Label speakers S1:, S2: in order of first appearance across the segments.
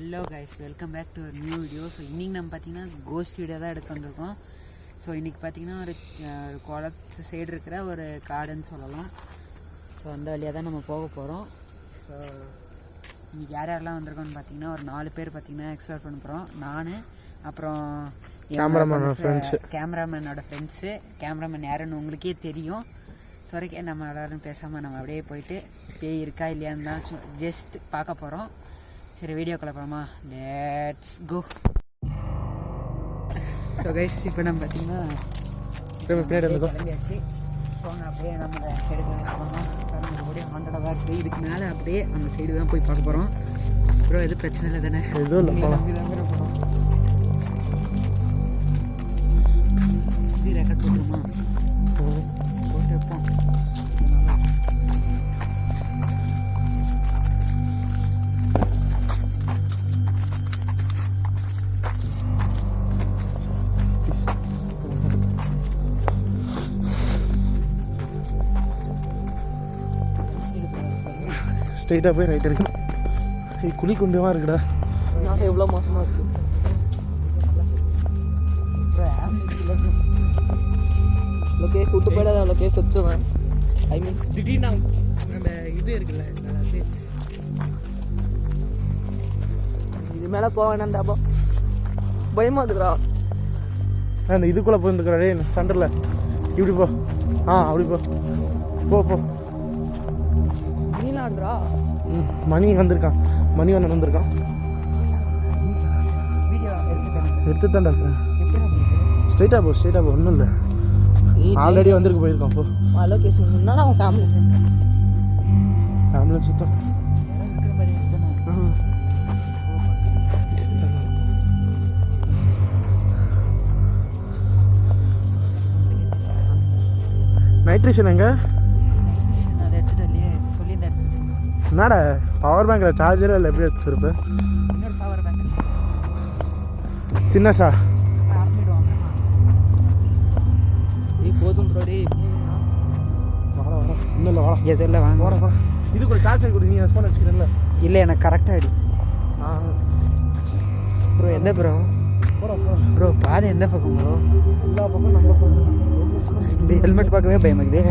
S1: Hello guys, welcome back to new video. So இன்றைக்கி நம்ம பார்த்திங்கன்னா கோஸ்ட் வீடியோ தான் எடுக்க வந்திருக்கோம். ஸோ இன்றைக்கி பார்த்திங்கன்னா ஒரு குளத்து சைடு இருக்கிற ஒரு காடுன்னு சொல்லலாம். ஸோ அந்த வழியாக தான் நம்ம போக போகிறோம். ஸோ இன்றைக்கி யார் யாரெல்லாம் வந்திருக்கோன்னு பார்த்திங்கன்னா ஒரு 4 பேர் பார்த்திங்கன்னா எக்ஸ்ப்ளோர் பண்ண போகிறோம். நான், அப்புறம் கேமராமேனோட ஃப்ரெண்ட்ஸு. கேமராமேன் யாருன்னு உங்களுக்கே தெரியும். ஸோ வரைக்கும் நம்ம எல்லோரும் பேசாமல் நம்ம அப்படியே போயிட்டு பேய் இருக்கா இல்லையான்னு தான் ஜஸ்ட் பார்க்க போகிறோம். சரி, வீடியோக்குள்ள போகலாமா? Let's go. ஸோ கைஸ், இப்போ நம்ம பார்த்தீங்கன்னா கிளம்பியாச்சு. ஸோ அப்படியே நம்ம எடுக்க போனோம். அப்படியே ஹாண்டடாக இருக்குது. இதுக்கு மேலே அப்படியே அந்த சைடு தான் போய் பார்க்க போகிறோம். அப்புறம் எதுவும் பிரச்சனை இல்லை தானே? எதுவும் இல்லை, போகிறோம். இது ரெக்கார்ட் போட்டுருமா? போட்டு வைப்போம்.
S2: ஸ்ட்ரைட்டாக போய் ரைட் இருக்கு. குழி குண்டமாக இருக்குடா. நான் எவ்வளோ மோசமாக இருக்கு. அவ்வளோ கேஸ் விட்டு போயிடாத, அவ்வளோ கேஸ் வச்சுருவேன். ஐ மீன் திடீர்னு அந்த இது இருக்குல்ல, இது மேலே போக வேணாம். தாப்பா பயமாக இருக்குறா. அந்த இதுக்குள்ளே போயிருந்துக்கிறா சென்டரில். இப்படி போ. அப்படி போ போ. மணி வந்திருக்கான். மணி வந்திருக்கான். எடுத்துதான்டா. ஸ்ட்ரைட்டாக போ. ஒன்றும் இல்லை, ஆல்ரெடி வந்திருக்கு, போயிருக்கான். போ. அவன் ஃபேமிலி சுத்தம். நைட்ரேஷன் எங்க? என்னடா பவர் பேங்கில் சார்ஜரே இல்லை, எப்படி எடுத்துருப்பேன்? சின்னசா போதும் ப்ரோடி. வாடா இன்னும் இல்லை, வாடா எதில் வாங்க. வாடா இது கூட சார்ஜர் கொடு. நீ ஃபோன் வச்சுக்கிறேன்ல? இல்லை, எனக்கு கரெக்டாக அடிச்சு. ப்ரோ எந்த ப்ரோ? ப்ரோ பாதை எந்த பக்கம் ப்ரோ? எல்லா பக்கம் நம்ம பக்கம். இந்த ஹெல்மெட் பார்க்கவே பயமாக்குது.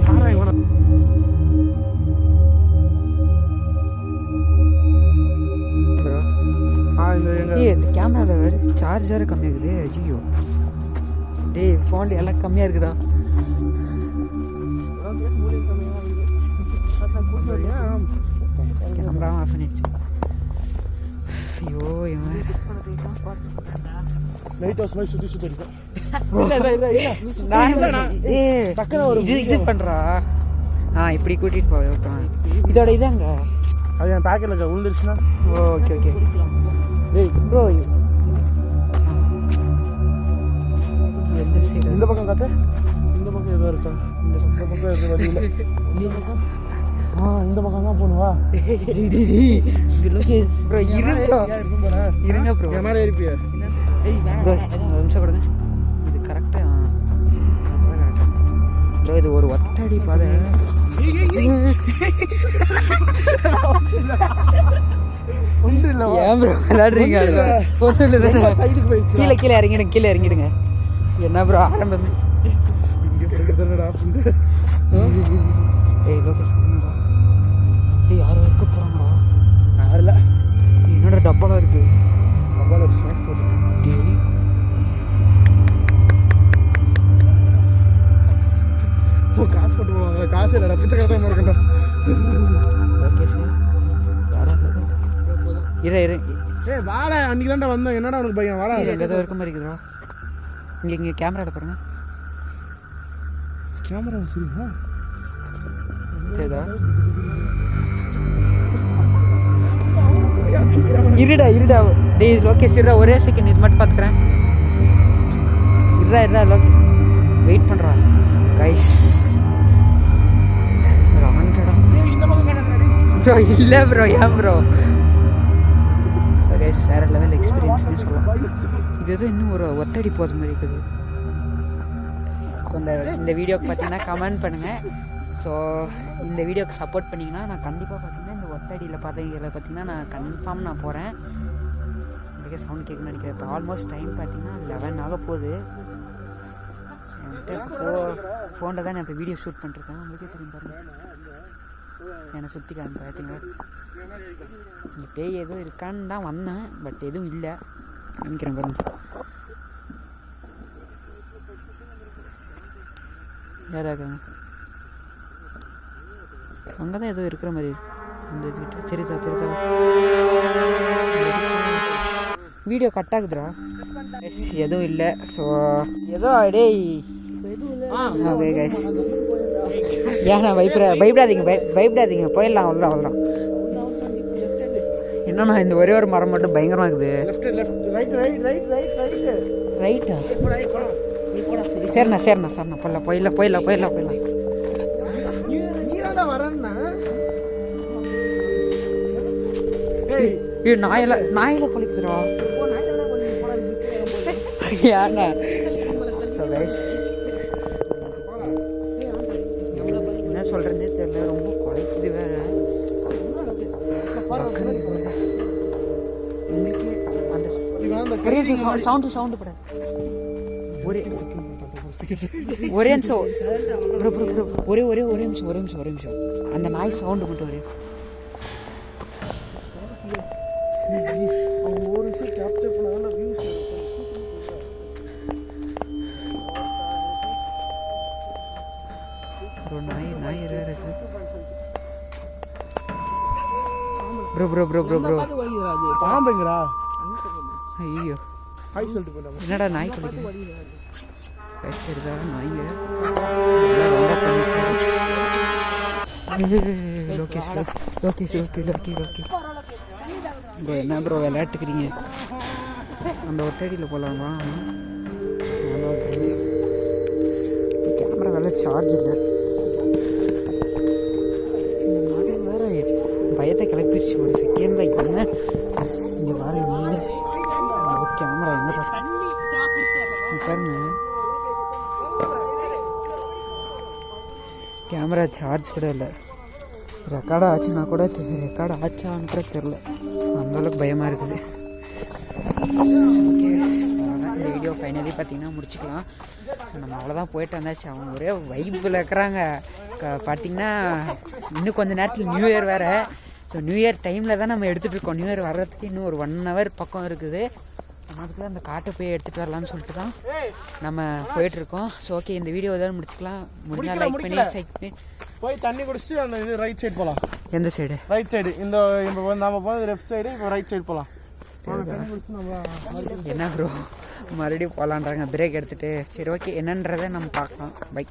S2: யாரா இவனா? இந்த கேமராவில் வேறு சார்ஜர் கம்மியாகுது. ஐயோ டேய், ஃபோனில் எல்லாம் கம்மியாக இருக்குதா? கேமராவும் ஆஃப் பண்ணிடுச்சு. ஐயோ இவன் லைட் ஹவுஸ் மாதிரி சுற்றி இருக்கேன். இது பண்ணுறா. இப்படி கூட்டிகிட்டு போய் இதோட இதாங்க. அது என் பேக்கெட்டில் விழுந்துருச்சுன்னா ஓகே. டேய் ப்ரோ, எந்த சைடு? இந்த பக்கம் காட்டு. இந்த பக்கம் எதுவும் இருக்கா? இந்த பக்கம் எதுவும் வழியில். இந்த பக்கம் இந்த பக்கம் தான் போகணுவா? ப்ரோ இருங்க ப்ரோ. என் மேலே இருப்பியா ப்ரோ? நிமிஷம் கொடுங்க. இது கரெக்டாக ப்ரோ. இது ஒரு ஒத்தடி பாதை. ஏன் ப்ரோ விளையாடுறீங்க? கீழே இறங்கிடுங்க. என்ன ப்ரோ ஆரம்பமே? ஏய் லோகேஷ், யாரோ இருக்க போகிறாங்களா? யாரில்ல, என்னோட டப்பாலாம் இருக்கு. டப்பாவில் ஸ்நாக்ஸ் டெய்லி. காசு போட்டு போவாங்க. காசு இல்லைடா, பிச்சை கரெக்டாக இருக்கட்டும். Okay sir. இரு. வாடா, அன்றைக்கி தான்டா வந்தோம். என்னடா உனக்கு பையன்? வாடா, ஏதோ இருக்க மாதிரி இருக்குதுடா. இங்கே கேமரா பாருங்க. கேமரா சரிங்களா? சரிதா? இருடா. டேய் லோகேஷ், இருடா ஒரே செகண்ட், இது மட்டும் பார்த்துக்கிறேன். இருடா லோகேஷ், வெயிட் பண்ணுறா கைஸ். ப்ரோ இல்லை ப்ரோ, ஏன் ப்ரோ? ஸோ கைஸ், வேறு லெவல் எக்ஸ்பீரியன்ஸ்னு சொல்லலாம். இது எதுவும் இன்னும் ஒரு ஒத்தடி போகிற மாதிரி இருக்குது. ஸோ இந்த வீடியோக்கு பார்த்தீங்கன்னா கமெண்ட் பண்ணுங்கள். ஸோ இந்த வீடியோக்கு சப்போர்ட் பண்ணிங்கன்னா நான் கண்டிப்பாக பார்த்தீங்கன்னா இந்த
S1: ஒத்தடியில் பார்த்தீங்கன்னா நான் கன்ஃபார்ம் நான் போகிறேன். எனக்கே சவுண்ட் கேட்குன்னு நினைக்கிறேன். இப்போ ஆல்மோஸ்ட் டைம் பார்த்தீங்கன்னா 11 ஆக போகுது. என்கிட்ட இப்போ ஃபோனில் தான் நான் இப்போ வீடியோ ஷூட் பண்ணிருக்கேன். உங்களுக்கே தெரியும் பாருங்கள், என்னை சுற்றி பார்த்தீங்க. இங்கே பேய் எதுவும் இருக்கான்னு தான் வந்தேன், பட் எதுவும் இல்லை நினைக்கிறேன் பாருங்க. யாராக இருக்காங்க அங்கே தான் எதுவும் இருக்கிற மாதிரி இருக்கு அந்த இதுக்கிட்ட. சரிதா வீடியோ கட் ஆகுதுடா. எதுவும் இல்லை. ஸோ ஏதோ டேய் ஓகே கைஸ், ஏன்னா பயப்படாதீங்க போயிடலாம். அவ்வளோதான். என்னன்னா இந்த ஒரே ஒரு மரம் மட்டும் பயங்கரமாக இருக்குது. ரைட்டா? சரிண்ணா போயிடலாம். நாயில குளிக்குதுரா யாருண்ணா? ஸோ கைஸ் என்ன சொல்கிறேன்னே தெரியல, ரொம்ப குறைக்குது வேற. உங்களுக்கு அந்த சவுண்டு படாது. ஒரே நிமிஷம் ஒரே நிமிஷம் அந்த நாய் சவுண்டு மட்டும் ஒரே ஒரு நிமிஷம் கேப்சர் பண்ணாங்கன்னா வியூஸ் ப்ரோ. நாய் வேற இருக்கு ப்ரோ
S3: பாம்புங்கடா.
S1: ஐயோ என்னடா நாய் குளிக்குது? நாய்ங்க ரொம்ப பண்ணிச்சு. லோகேஷ் ப்ரோ என்ன ப்ரோ விளையாட்டுக்கிறீங்க? அந்த ஒத்தடியில் போகலாமா? கேமரா வேலை சார்ஜ் இல்லை. வேறு பயத்தை கிளப்பிடுச்சு ஒரு செகண்டில். என்ன இங்கே பாருங்க, நீங்கள் கேமரா எங்கே பாருங்க, கேமரா சார்ஜ் கூட இல்லை. ரெக்கார்டு ஆச்சுன்னா கூட ரெக்கார்டு ஆச்சான்னு கூட தெரில, அந்தளவுக்கு பயமாக இருக்குது. ஓகே, இந்த வீடியோ ஃபைனலி பார்த்தீங்கன்னா முடிச்சுக்கலாம். ஸோ நம்ம அவ்வளோதான் போயிட்டு வந்தாச்சு. அவங்க ஒரே வைப்பில் இருக்கிறாங்க. பார்த்திங்கன்னா இன்னும் கொஞ்சம் நேரத்தில் நியூ இயர் வேறு. ஸோ நியூ இயர் டைமில் தான் நம்ம எடுத்துகிட்டு இருக்கோம். நியூ இயர் வர்றதுக்கு இன்னும் ஒரு 1 hour பக்கம் இருக்குது. அதுக்குள்ளே அந்த காட்டை போய் எடுத்துகிட்டு வரலான்னு சொல்லிட்டு தான் நம்ம போயிட்டுருக்கோம். ஸோ ஓகே, இந்த வீடியோ தான் முடிச்சுக்கலாம். முடிஞ்சால் லைக் பண்ணி
S3: போய் தண்ணி குடிச்சிட்டு அந்த இது ரைட் சைடு போகலாம்.
S1: எந்த சைடு?
S3: Right side. இந்த நம்ம போகிறது லெஃப்ட் சைடு, இப்போ ரைட் சைடு போகலாம்.
S1: என்ன ப்ரோ மறுபடியும் போகலான்றாங்க பிரேக் எடுத்துகிட்டு. சரி ஓகே, என்னன்றதை நம்ம பார்க்கலாம். பை.